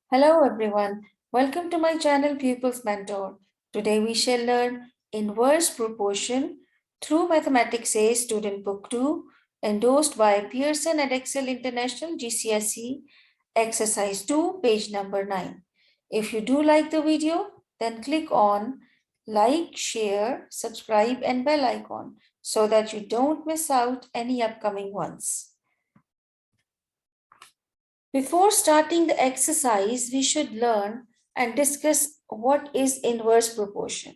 Hello everyone, welcome to my channel Pupils Mentor. Today we shall learn inverse proportion through Mathematics A Student Book 2 endorsed by Pearson Edexcel International GCSE Exercise 2 page number 9. If you do like the video, then click on like, share, subscribe and bell icon so that you don't miss out any upcoming ones. Before starting the exercise, we should learn and discuss what is inverse proportion.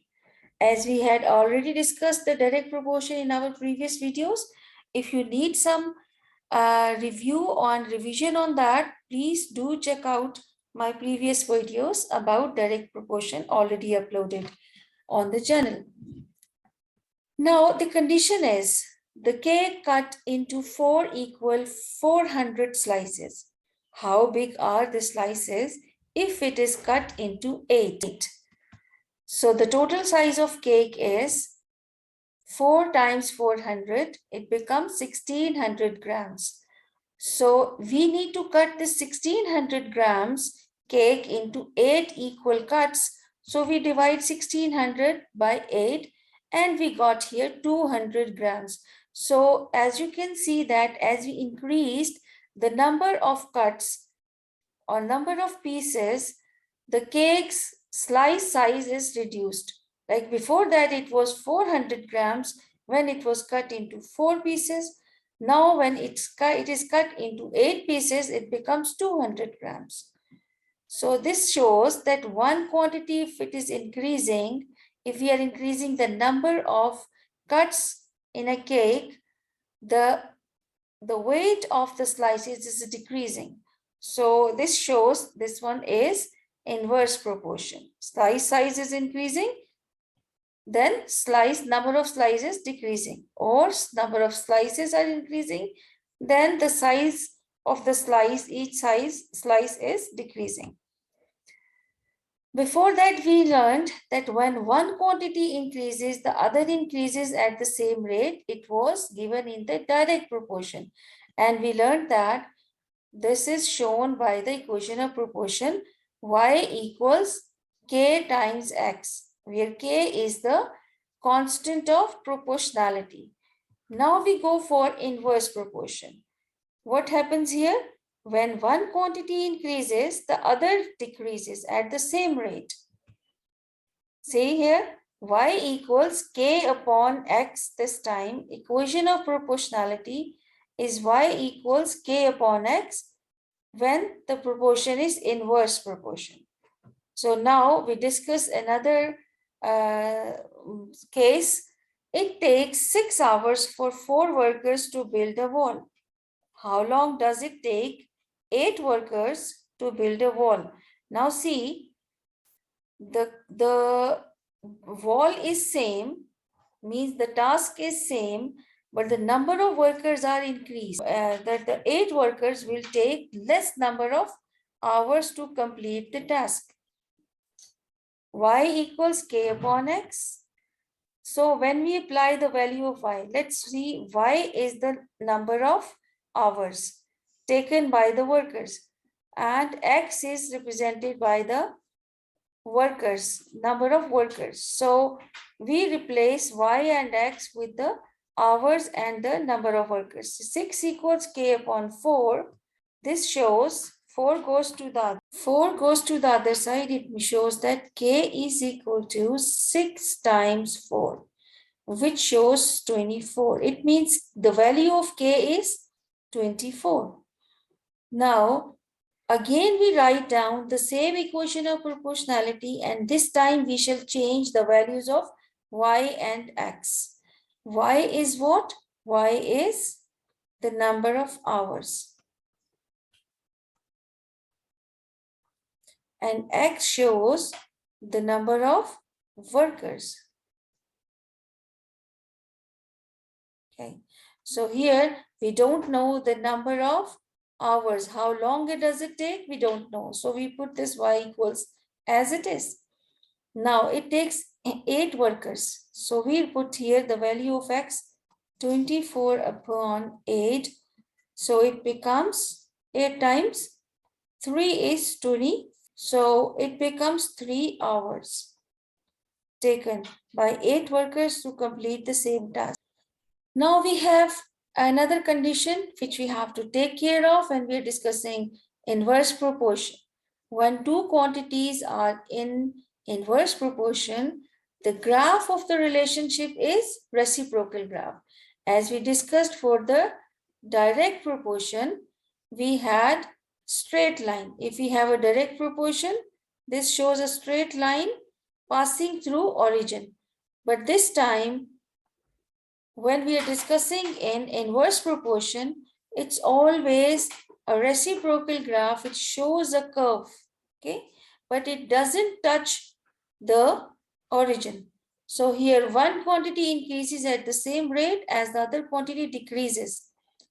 As we had already discussed the direct proportion in our previous videos, if you need some revision on that, please do check out my previous videos about direct proportion already uploaded on the channel. Now the condition is the cake cut into 4 equal 400 slices. How big are the slices if it is cut into 8? So the total size of cake is 4 times 400, it becomes 1600 grams. So we need to cut this 1600 grams cake into 8 equal cuts. So we divide 1600 by 8 and we got here 200 grams. So as you can see that as we increased the number of cuts or number of pieces, the cake's slice size is reduced. Like before that, it was 400 grams when it was cut into 4 pieces. Now when it is cut into 8 pieces, it becomes 200 grams. So this shows that one quantity, if it is increasing, if we are increasing the number of cuts in a cake, the weight of the slices is decreasing. So this shows this one is inverse proportion. Slice size is increasing, then number of slices decreasing, or number of slices are increasing, then the size of the slice, each slice is decreasing. Before that, we learned that when one quantity increases, the other increases at the same rate. It was given in the direct proportion. And we learned that this is shown by the equation of proportion y equals k times x, where k is the constant of proportionality. Now we go for inverse proportion. What happens here? When one quantity increases, the other decreases at the same rate. See here, y equals k upon x this time. Equation of proportionality is y equals k upon x when the proportion is inverse proportion. So now we discuss another case. It takes 6 hours for 4 workers to build a wall. How long does it take 8 workers to build a wall? Now see, the wall is same, means the task is same, but the number of workers are increased. That the 8 workers will take less number of hours to complete the task. Y equals k upon x. So when we apply the value of y, let's see, y is the number of hours taken by the workers and x is represented by the workers, number of workers. So we replace y and x with the hours and the number of workers. 6 equals k upon 4. This shows 4 goes to the other side. It shows that k is equal to 6 times 4, which shows 24. It means the value of k is 24. Now, again we write down the same equation of proportionality, and this time we shall change the values of y and x. Y is what? Y is the number of hours. And x shows the number of workers. Okay, so here we don't know the number of hours. How long does it take? We don't know. So we put this y equals as it is. Now it takes 8 workers. So we put here the value of x 24 upon 8. So it becomes 8 times 3 is 24. So it becomes 3 hours taken by 8 workers to complete the same task. Now we have another condition which we have to take care of when we are discussing inverse proportion. When two quantities are in inverse proportion, the graph of the relationship is reciprocal graph. As we discussed for the direct proportion, we had straight line. If we have a direct proportion, this shows a straight line passing through origin. But this time, when we are discussing in inverse proportion, it's always a reciprocal graph which shows a curve, okay, but it doesn't touch the origin. So here one quantity increases at the same rate as the other quantity decreases.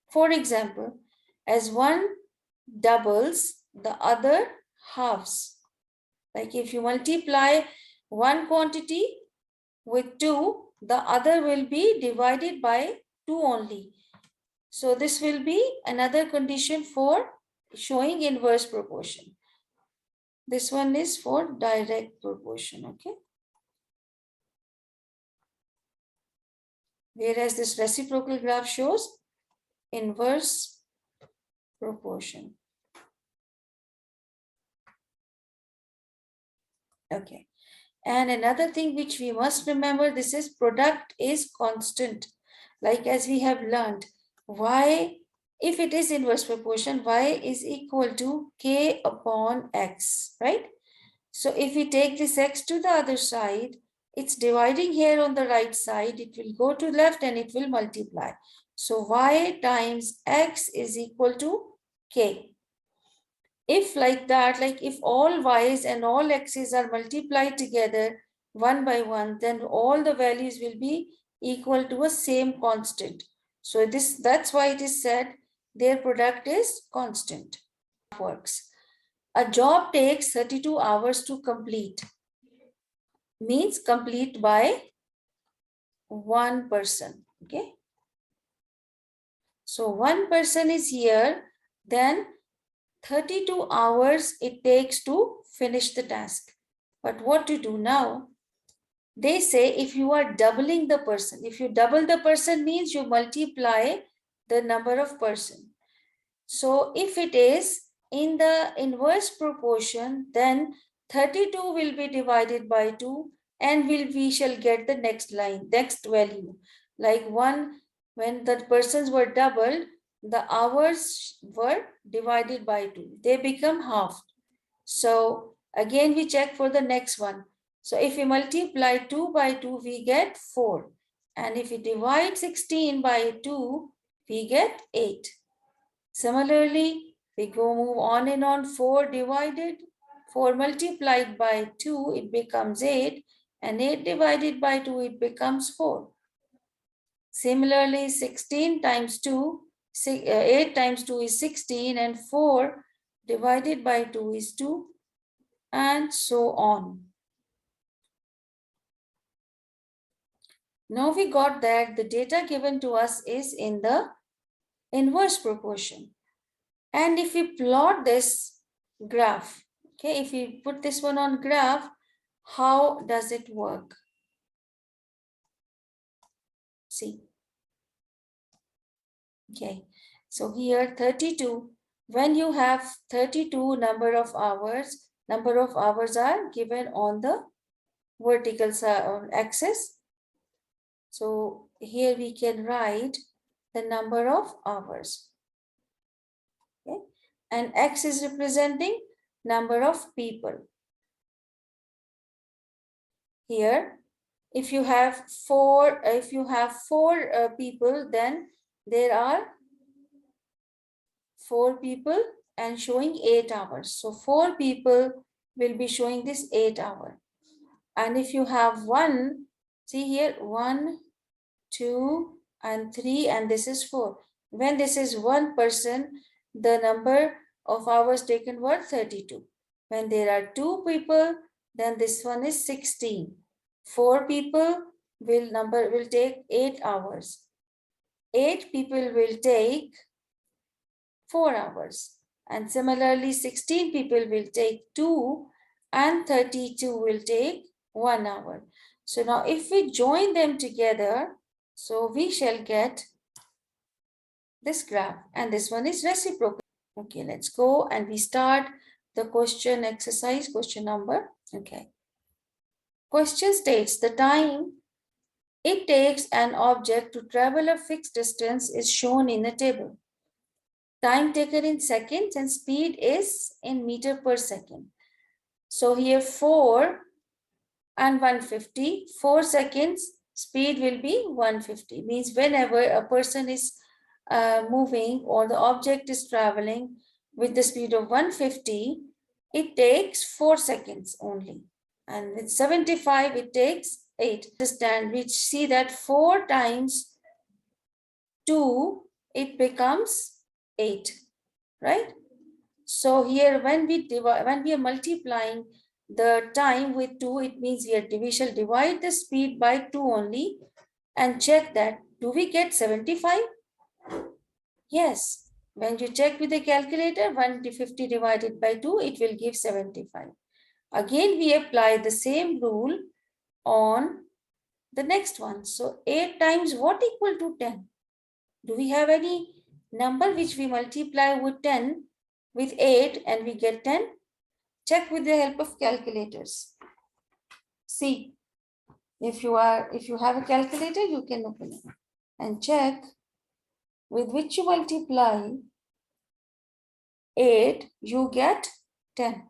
For example, as one doubles, the other halves. Like if you multiply one quantity with 2, the other will be divided by 2 only. So this will be another condition for showing inverse proportion. This one is for direct proportion, okay? Whereas this reciprocal graph shows inverse proportion. Okay. And another thing which we must remember, this is product is constant. Like as we have learned, y, if it is inverse proportion, y is equal to k upon x, right? So if we take this x to the other side, it's dividing here on the right side, it will go to left and it will multiply. So y times x is equal to k. If like that, like if all y's and all x's are multiplied together one by one, then all the values will be equal to a same constant. So that's why it is said their product is constant. Works. A job takes 32 hours to complete. Means complete by one person. Okay. So one person is here, then 32 hours it takes to finish the task. But what to do now? They say if you are doubling the person, if you double the person means you multiply the number of person. So if it is in the inverse proportion, then 32 will be divided by 2 and we shall get the next line, next value. Like one, when the persons were doubled, the hours were divided by 2. They become half. So again we check for the next one. So if we multiply 2 by 2, we get 4. And if we divide 16 by 2, we get 8. Similarly, we go move on and on. 4 divided, 4 multiplied by 2, it becomes 8. And 8 divided by 2, it becomes 4. Similarly, 16 times 2, 8 times 2 is 16 and 4 divided by 2 is 2 and so on. Now we got that the data given to us is in the inverse proportion. And if we plot this graph, okay, if we put this one on graph, how does it work? See. Okay, so here 32, when you have 32 number of hours are given on the vertical axis. So here we can write the number of hours. Okay, and x is representing number of people. Here, if you have four people, then there are 4 people and showing 8 hours. So 4 people will be showing this 8 hour. And if you have 1, see here 1, 2 and 3 and this is 4. When this is 1 person, the number of hours taken were 32. When there are 2 people, then this one is 16. 4 people will take 8 hours. 8 people will take 4 hours. And similarly, 16 people will take 2 and 32 will take 1 hour. So now if we join them together, so we shall get this graph, and this one is reciprocal. Okay, let's go and we start the question exercise, question number. Okay. Question states the time it takes an object to travel a fixed distance is shown in a table. Time taken in seconds and speed is in meter per second. So here 4 and 150, 4 seconds, speed will be 150. Means whenever a person is moving or the object is traveling with the speed of 150, it takes 4 seconds only. And with 75, it takes 8. Understand, we see that 4 times 2, it becomes 8, right? So here when we are multiplying the time with 2, it means we shall divide the speed by 2 only and check that, do we get 75? Yes. When you check with the calculator, 150 divided by 2, it will give 75. Again, we apply the same rule on the next one. So 8 times what equal to 10? Do we have any number which we multiply with 10 with 8 and we get 10? Check with the help of calculators. See, if you have a calculator, you can open it and check with which you multiply 8, you get 10.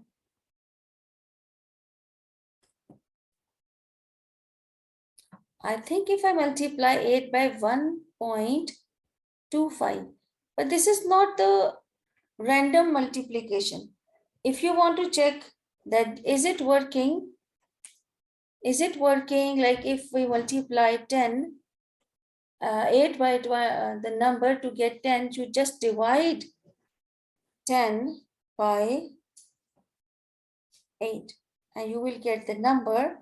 I think if I multiply 8 by 1.25, but this is not the random multiplication. If you want to check that is it working like if we multiply 10, 8 by the number to get 10, you just divide 10 by 8 and you will get the number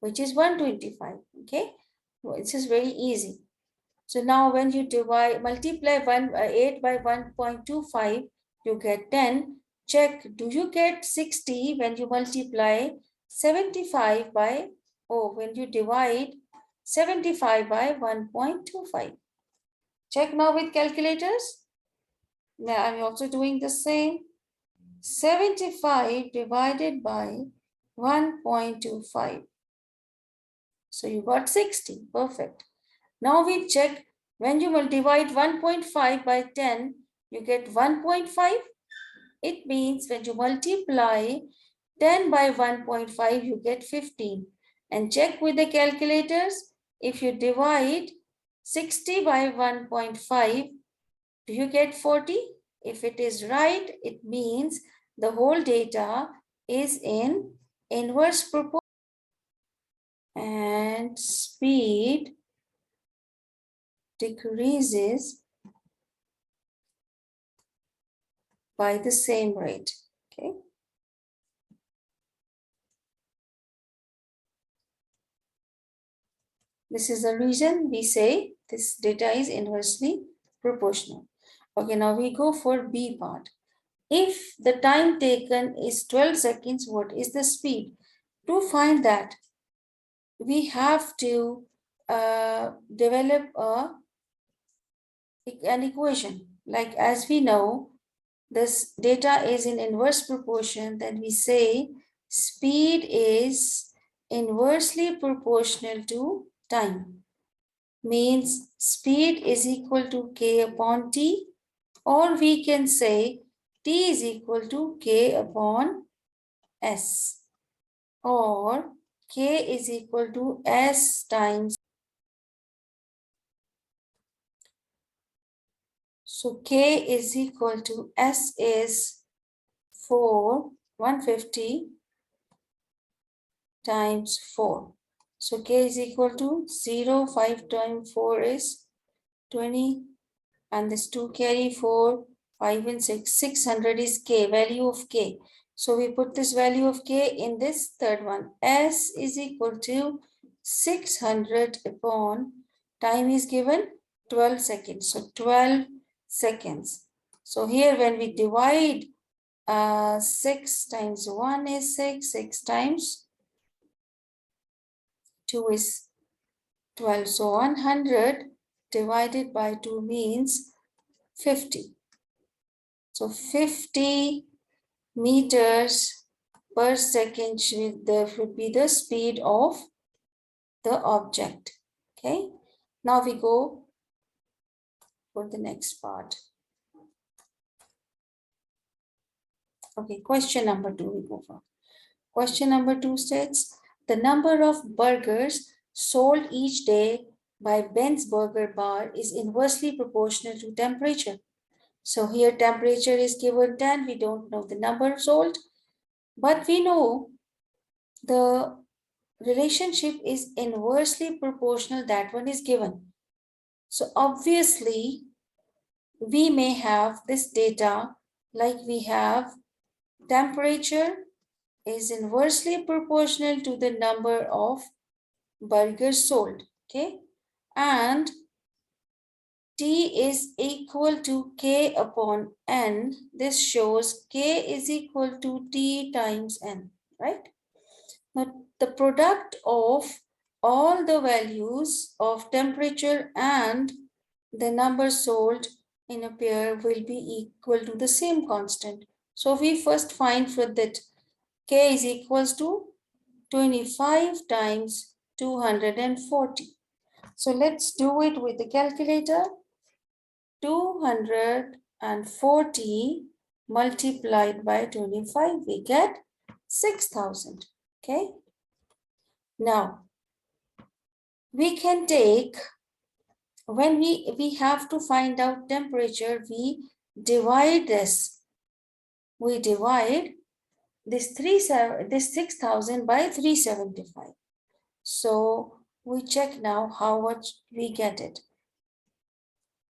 which is 125. Okay, well, this is very easy. So now when you multiply 8 by 1.25, you get 10. Check, do you get 60 when you multiply 75 by, when you divide 75 by 1.25. Check now with calculators. Now I'm also doing the same. 75 divided by 1.25. So you got 60, perfect. Now we check, when you will divide 1.5 by 10, you get 1.5. It means when you multiply 10 by 1.5, you get 15. And check with the calculators, if you divide 60 by 1.5, do you get 40? If it is right, it means the whole data is in inverse proportion. And speed decreases by the same rate. Okay. This is the reason we say this data is inversely proportional. Okay, now we go for B part. If the time taken is 12 seconds, what is the speed? To find that, we have to develop an equation. Like as we know, this data is in inverse proportion, then we say speed is inversely proportional to time. Means speed is equal to k upon t, or we can say t is equal to k upon s, or k is equal to s times. So k is equal to s is 150 times 4. So k is equal to 0, 5 times 4 is 20, and this 2 carry 4, 5 and 6, 600 is k, value of k. So we put this value of k in this third one. S is equal to 600 upon, time is given 12 seconds. So 12 seconds. So here when we divide 6 times 1 is 6, 6 times 2 is 12. So 100 divided by 2 means 50. So 50 meters per second would be the speed of the object. Okay. Now we go for the next part. Okay, question number 2 we go for. Question number 2 states, the number of burgers sold each day by Ben's Burger Bar is inversely proportional to temperature. So here temperature is given 10, we don't know the number sold, but we know the relationship is inversely proportional, that one is given. So obviously, we may have this data like we have temperature is inversely proportional to the number of burgers sold, okay? And T is equal to K upon N. This shows K is equal to T times N, right? Now, the product of all the values of temperature and the number sold in a pair will be equal to the same constant. So we first find for that K is equals to 25 times 240. So let's do it with the calculator. 240 multiplied by 25, we get 6,000. Okay. Now, we can take, when we have to find out temperature, we divide this. We divide this 6,000 by 375. So we check now how much we get it.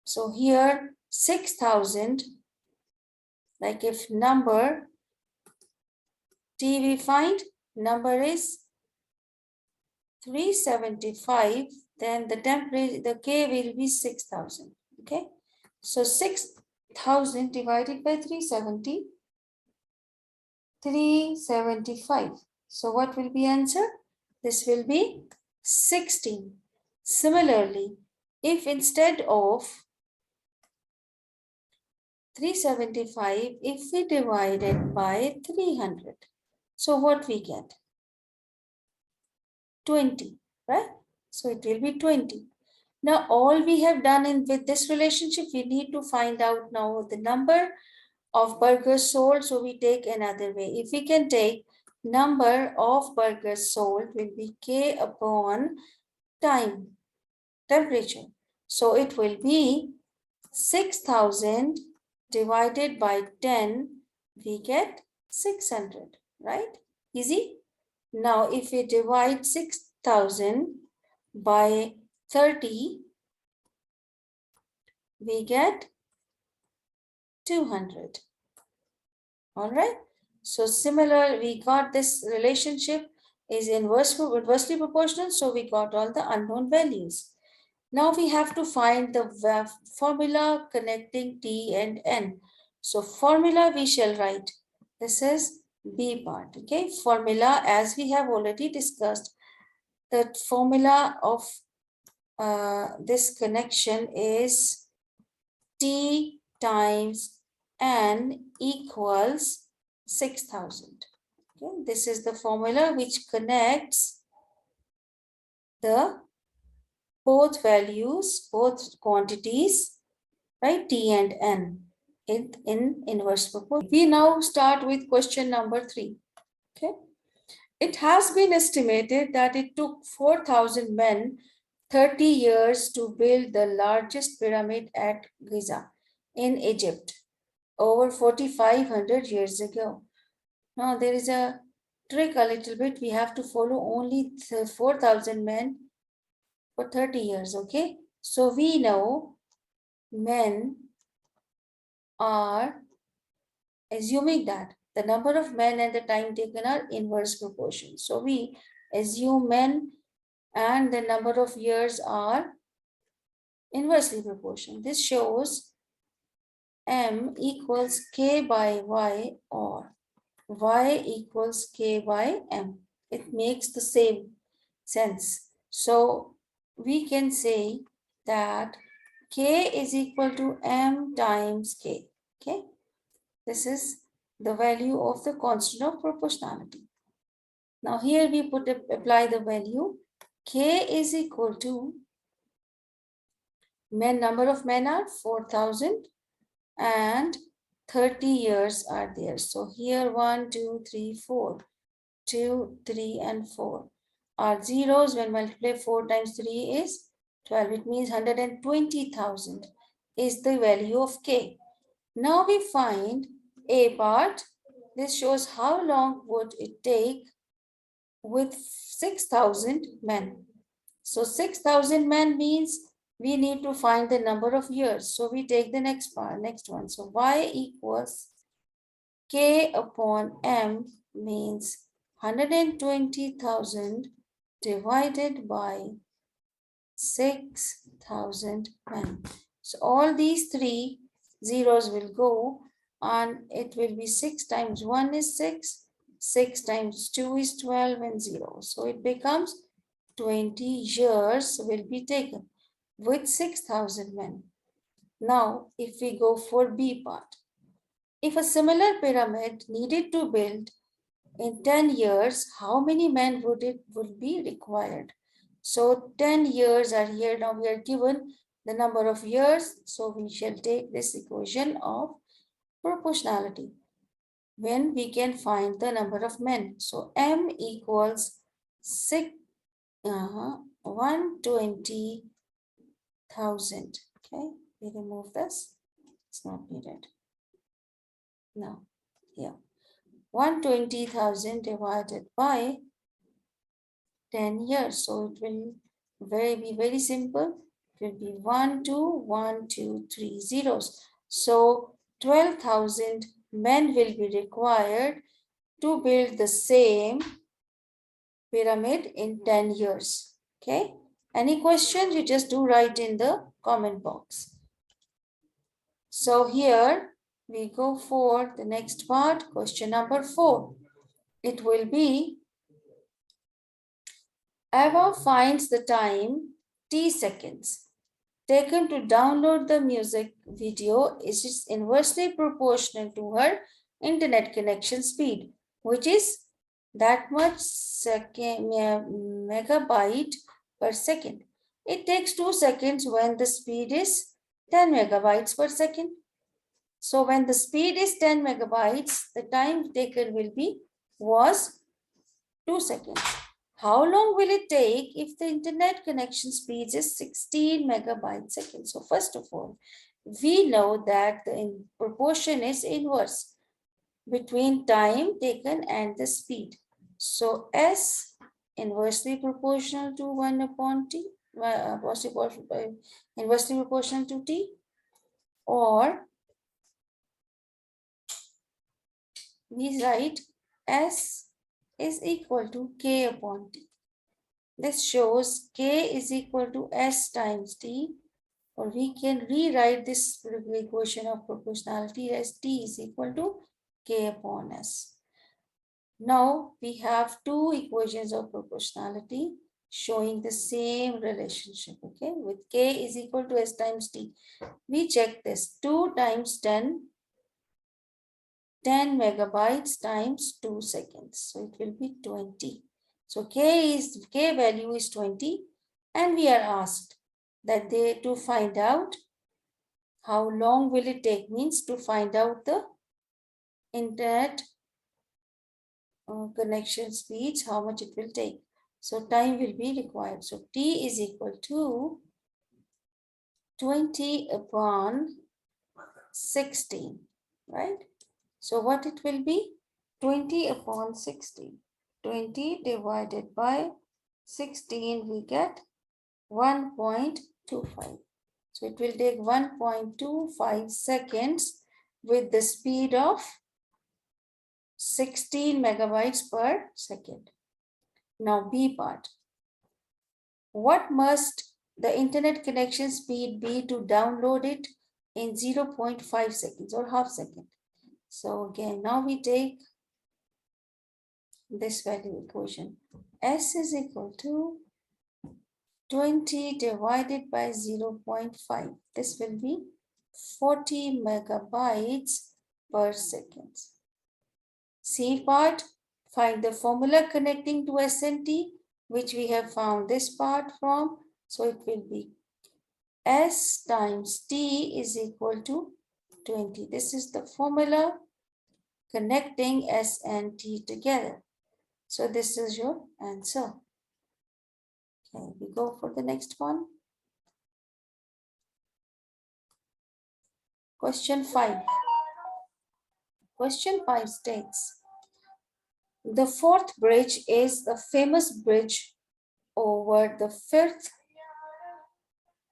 So here 6,000, like if number T we find, number is 375, then the temperature, the K will be 6,000. Okay. So 6,000 divided by 375. So what will be answer? This will be 16. Similarly, if instead of 375, if we divide it by 300, so what we get? 20, right? So it will be 20. Now all we have done with this relationship, we need to find out now the number of burgers sold. So we take another way. If we can take number of burgers sold will be K upon time, temperature. So it will be 6,000 divided by 10, we get 600, right? Easy. Now if we divide 6,000 by 30, we get 200. All right. So similar, we got this relationship is inversely proportional. So we got all the unknown values. Now we have to find the formula connecting T and N. So formula we shall write. This is B part. Okay. Formula, as we have already discussed, the formula of this connection is T times N equals 6,000. Okay, this is the formula which connects the both values, both quantities, right? T and N in inverse proportion. We now start with question number 3. Okay. It has been estimated that it took 4,000 men 30 years to build the largest pyramid at Giza in Egypt over 4,500 years ago. Now there is a trick a little bit. We have to follow only 4,000 men for 30 years, okay? So we know men are, assuming that the number of men and the time taken are inverse proportion. So we assume men and the number of years are inversely proportional. This shows m equals k by y or y equals k by m. It makes the same sense. So we can say that k is equal to m times k. Okay, this is the value of the constant of proportionality. Now here we apply the value. K is equal to number of men are 4,000 and 30 years are there. So here 1, 2, 3, 4. 2, 3 and 4 are zeros. When multiply 4 times 3 is 12. It means 120,000 is the value of k. Now we find a part. This shows how long would it take with 6,000 men. So 6,000 men means we need to find the number of years. So we take the next one. So y equals k upon m means 120,000 divided by 6,000 men. So all these three zeros will go and it will be 6 times 1 is 6, 6 times 2 is 12 and 0. So it becomes 20 years will be taken with 6,000 men. Now if we go for B part, if a similar pyramid needed to build in 10 years, how many men would be required? So 10 years are here. Now we are given the number of years. So we shall take this equation of proportionality when we can find the number of men. So m equals 120,000. Okay, we remove this. It's not needed. Now, here. 120,000 divided by 10 years. So it will be very simple. It will be 1, 2, 1, 2, 3 zeros. So 12,000 men will be required to build the same pyramid in 10 years. Okay. Any questions? You just do write in the comment box. So here we go for the next part, question number 4. It will be Eva finds the time t seconds taken to download the music video is inversely proportional to her internet connection speed, which is that much megabyte per second. It takes 2 seconds when the speed is 10 megabytes per second. So when the speed is 10 megabytes, the time taken was 2 seconds. How long will it take if the internet connection speed is 16 megabytes second? So first of all, we know that the proportion is inverse between time taken and the speed. So S inversely proportional to 1 upon t, inversely proportional to t, or we write S is equal to k upon t. This shows k is equal to s times t, or we can rewrite this equation of proportionality as t is equal to k upon s. Now we have two equations of proportionality showing the same relationship, okay, with k is equal to s times t. We check this, 2 times 10 megabytes times 2 seconds. So it will be 20. So k value is 20 and we are asked that to find out how long will it take, means to find out the internet connection speeds, how much it will take. So time will be required. So t is equal to 20 upon 16, right? So what it will be? 20 upon 16. 20 divided by 16, we get 1.25. So it will take 1.25 seconds with the speed of 16 megabytes per second. Now B part. What must the internet connection speed be to download it in 0.5 seconds or half second. So again, now we take this value equation. S is equal to 20 divided by 0.5. This will be 40 megabytes per second. C part, find the formula connecting to S and T, which we have found this part from. So it will be S times T is equal to 20. This is the formula connecting S and T together. So this is your answer. Okay, we go for the next one. Question 5. Question 5 states, the fourth bridge is the famous bridge over the Firth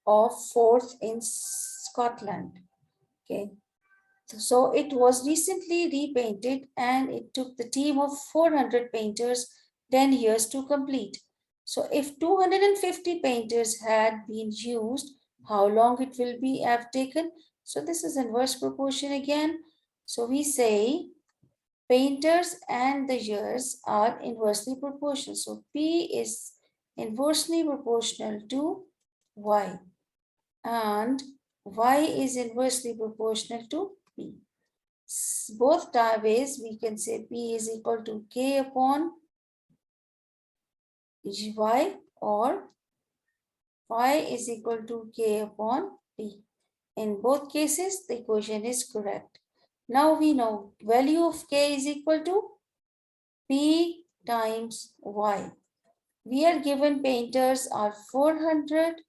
of Forth in Scotland. Okay, so it was recently repainted and it took the team of 400 painters 10 years to complete. So if 250 painters had been used, how long it will be have taken? So this is inverse proportion again. So we say painters and the years are inversely proportional. So P is inversely proportional to Y and Y is inversely proportional to P. Both ways we can say P is equal to K upon Y or Y is equal to K upon P. In both cases, the equation is correct. Now we know value of K is equal to P times Y. We are given painters are 400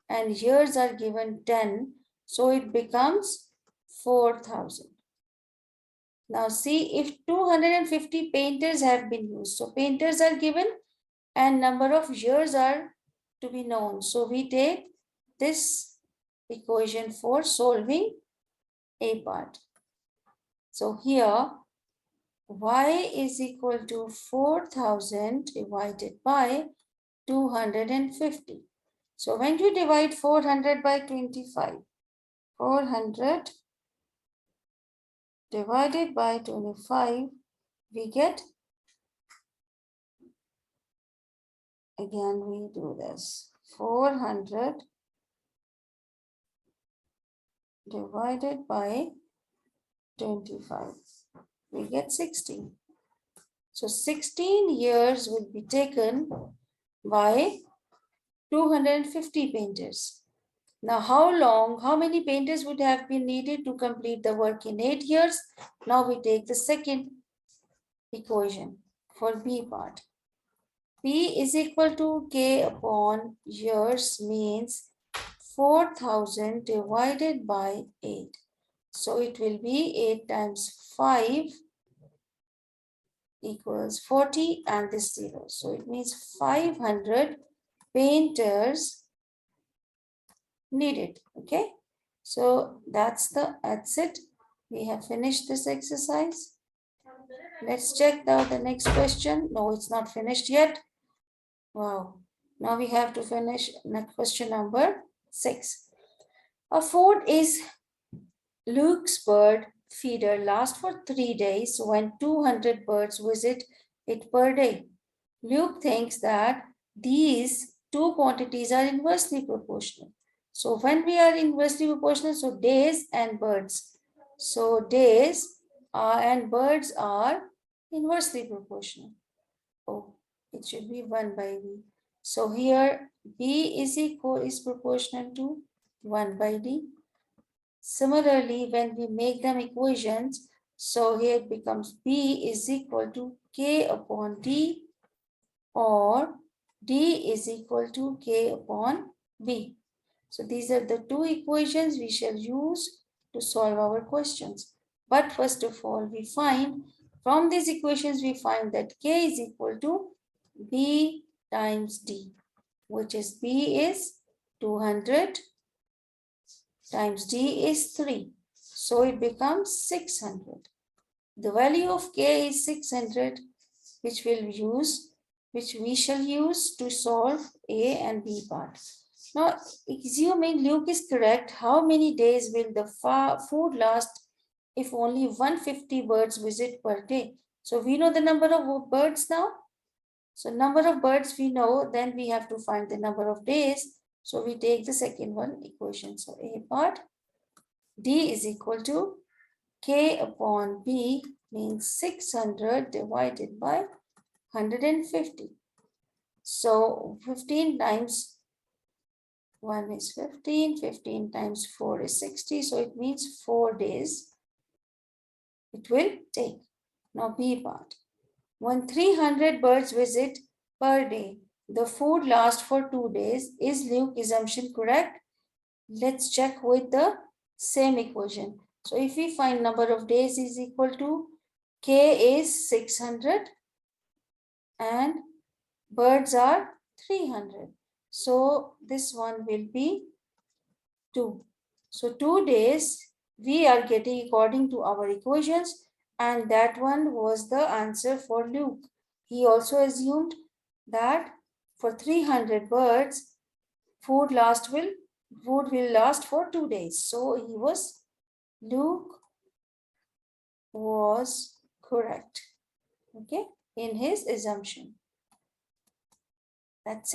and years are given 10. So it becomes 4,000. Now see if 250 painters have been used. So painters are given and number of years are to be known. So we take this equation for solving A part. So here Y is equal to 4,000 divided by 250. So when you divide 400 by 25, 400 divided by 25, we get, again we do this, 400 divided by 25, we get 16. So 16 years will be taken by 250 painters. Now how many painters would have been needed to complete the work in 8 years? Now we take the second equation for B part. P is equal to K upon years means 4,000 divided by 8. So it will be 8 times 5 equals 40 and this 0. So it means 500 painters needed. Okay. So that's it. We have finished this exercise. Let's check the next question. No, it's not finished yet. Wow. Now we have to finish next question number 6. A food is Luke's bird feeder lasts for 3 days when 200 birds visit it per day. Luke thinks that these two quantities are inversely proportional. So when we are inversely proportional, so days and birds. So days and birds are inversely proportional. Oh, it should be 1 by D. So here B is proportional to 1 by D. Similarly, when we make them equations, so here it becomes B is equal to K upon D or D is equal to K upon B. So these are the two equations we shall use to solve our questions. But first of all, we find from these equations, we find that K is equal to B times D, which is B is 200 times D is 3. So it becomes 600. The value of K is 600, which we shall use to solve A and B part. Now, assuming Luke is correct, how many days will the food last if only 150 birds visit per day? So we know the number of birds now. So number of birds we know, then we have to find the number of days. So we take the second one equation. So A part D is equal to K upon B means 600 divided by 150. So 15 times 1 is 15, 15 times 4 is 60. So it means 4 days it will take. Now B part. When 300 birds visit per day, the food lasts for 2 days. Is Luke's assumption correct? Let's check with the same equation. So if we find number of days is equal to K is 600 and birds are 300. So this one will be 2. So 2 days we are getting according to our equations, and that one was the answer for Luke. He also assumed that for 300 birds, food will last for 2 days. So Luke was correct, okay, in his assumption. That's it.